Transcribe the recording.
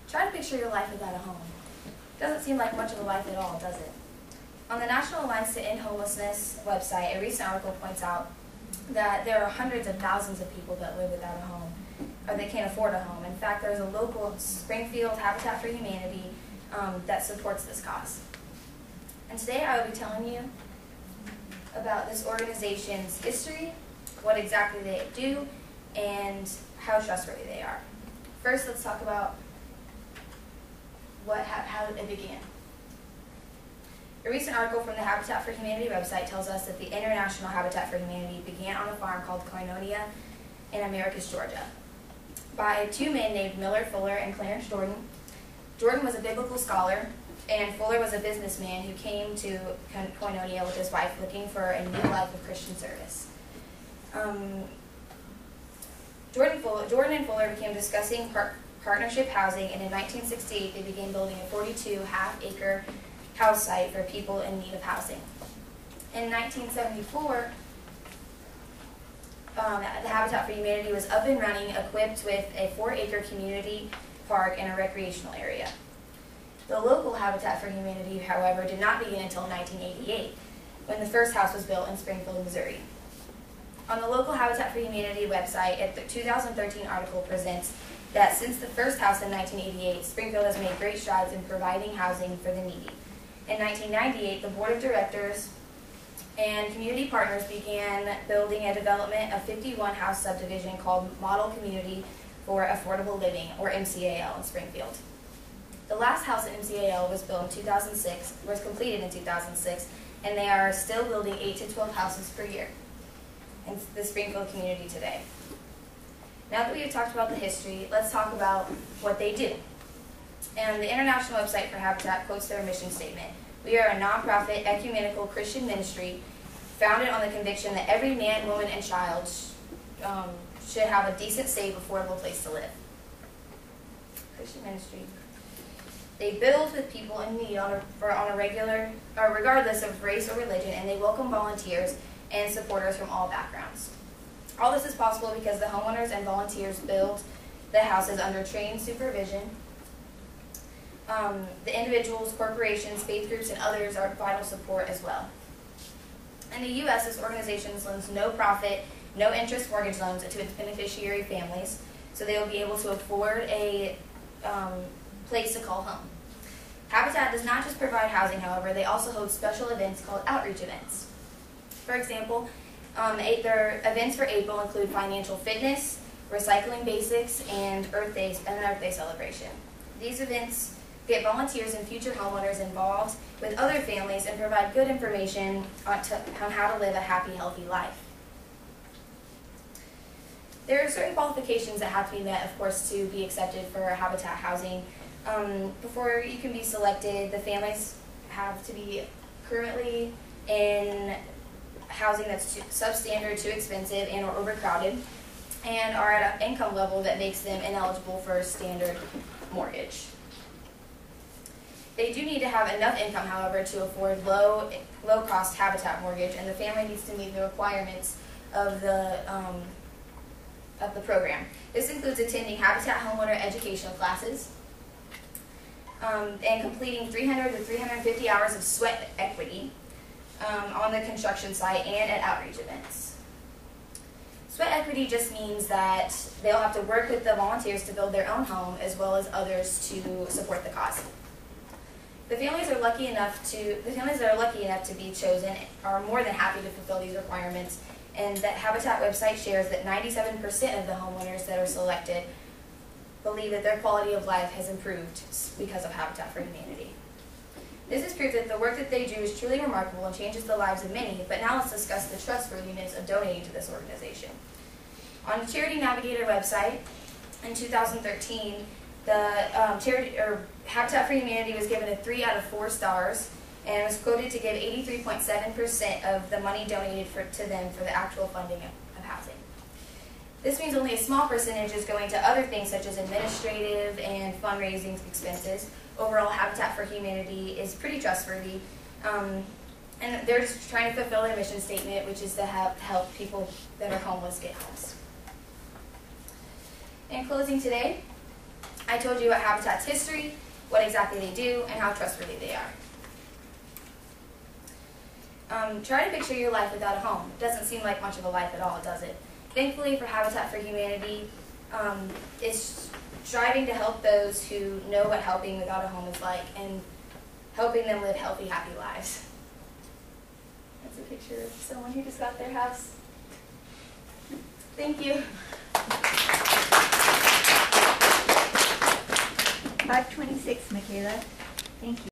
Try to picture your life without a home. Doesn't seem like much of a life at all, does it? On the National Alliance to End Homelessness website, a recent article points out that there are hundreds of thousands of people that live without a home, or they can't afford a home. In fact, there's a local Springfield Habitat for Humanity that supports this cause. And today I will be telling you about this organization's history, what exactly they do, and how trustworthy they are. First, let's talk about how it began. A recent article from the Habitat for Humanity website tells us that the International Habitat for Humanity began on a farm called Koinonia in Americus, Georgia, by two men named Millard Fuller and Clarence Jordan. Jordan was a biblical scholar, and Fuller was a businessman who came to Koinonia with his wife looking for a new life of Christian service. Jordan and Fuller began discussing partnership housing, and in 1968 they began building a 42-half-acre house site for people in need of housing. In 1974, the Habitat for Humanity was up and running, equipped with a 4-acre community park and a recreational area. The local Habitat for Humanity, however, did not begin until 1988, when the first house was built in Springfield, Missouri. On the local Habitat for Humanity website, the 2013 article presents that since the first house in 1988, Springfield has made great strides in providing housing for the needy. In 1998, the Board of Directors and community partners began building a development of 51-house subdivision called Model Community for Affordable Living, or MCAL, in Springfield. The last house in MCAL was built in 2006, was completed in 2006, and they are still building 8 to 12 houses per year in the Springfield community today. Now that we have talked about the history, let's talk about what they do. And the international website for Habitat quotes their mission statement: "We are a nonprofit ecumenical Christian ministry founded on the conviction that every man, woman, and child should have a decent, safe, affordable place to live." Christian ministry. They build with people in need on a regular, or regardless of race or religion, and they welcome volunteers and supporters from all backgrounds. All this is possible because the homeowners and volunteers build the houses under trained supervision. The individuals, corporations, faith groups, and others are vital support as well. In the U.S., this organization loans no-profit, no-interest mortgage loans to its beneficiary families, so they will be able to afford a place to call home. Habitat does not just provide housing, however, they also hold special events called outreach events. For example, their events for April include financial fitness, recycling basics, and an Earth Day celebration. These events get volunteers and future homeowners involved with other families and provide good information on how to live a happy, healthy life. There are certain qualifications that have to be met, of course, to be accepted for Habitat housing. Before you can be selected, the families have to be currently in housing that's substandard, too expensive, and or overcrowded, and are at an income level that makes them ineligible for a standard mortgage. They do need to have enough income, however, to afford low-cost Habitat mortgage, and the family needs to meet the requirements of the program. This includes attending Habitat homeowner educational classes, and completing 300 to 350 hours of sweat equity on the construction site and at outreach events. Sweat equity just means that they'll have to work with the volunteers to build their own home as well as others to support the cause. The families that are lucky enough to be chosen are more than happy to fulfill these requirements, and that Habitat website shares that 97% of the homeowners that are selected believe that their quality of life has improved because of Habitat for Humanity. This is proof that the work that they do is truly remarkable and changes the lives of many, but now let's discuss the trustworthiness of donating to this organization. On the Charity Navigator website in 2013, the Habitat for Humanity was given a 3 out of 4 stars and was quoted to give 83.7% of the money donated to them for the actual funding of housing. This means only a small percentage is going to other things such as administrative and fundraising expenses. Overall, Habitat for Humanity is pretty trustworthy, and they're just trying to fulfill their mission statement, which is to help people that are homeless get homes. In closing today, I told you about Habitat's history, what exactly they do, and how trustworthy they are. Try to picture your life without a home. It doesn't seem like much of a life at all, does it? Thankfully for Habitat for Humanity, it's striving to help those who know what helping without a home is like and helping them live healthy, happy lives. That's a picture of someone who just got their house. Thank you. 526, Mikaeyla. Thank you.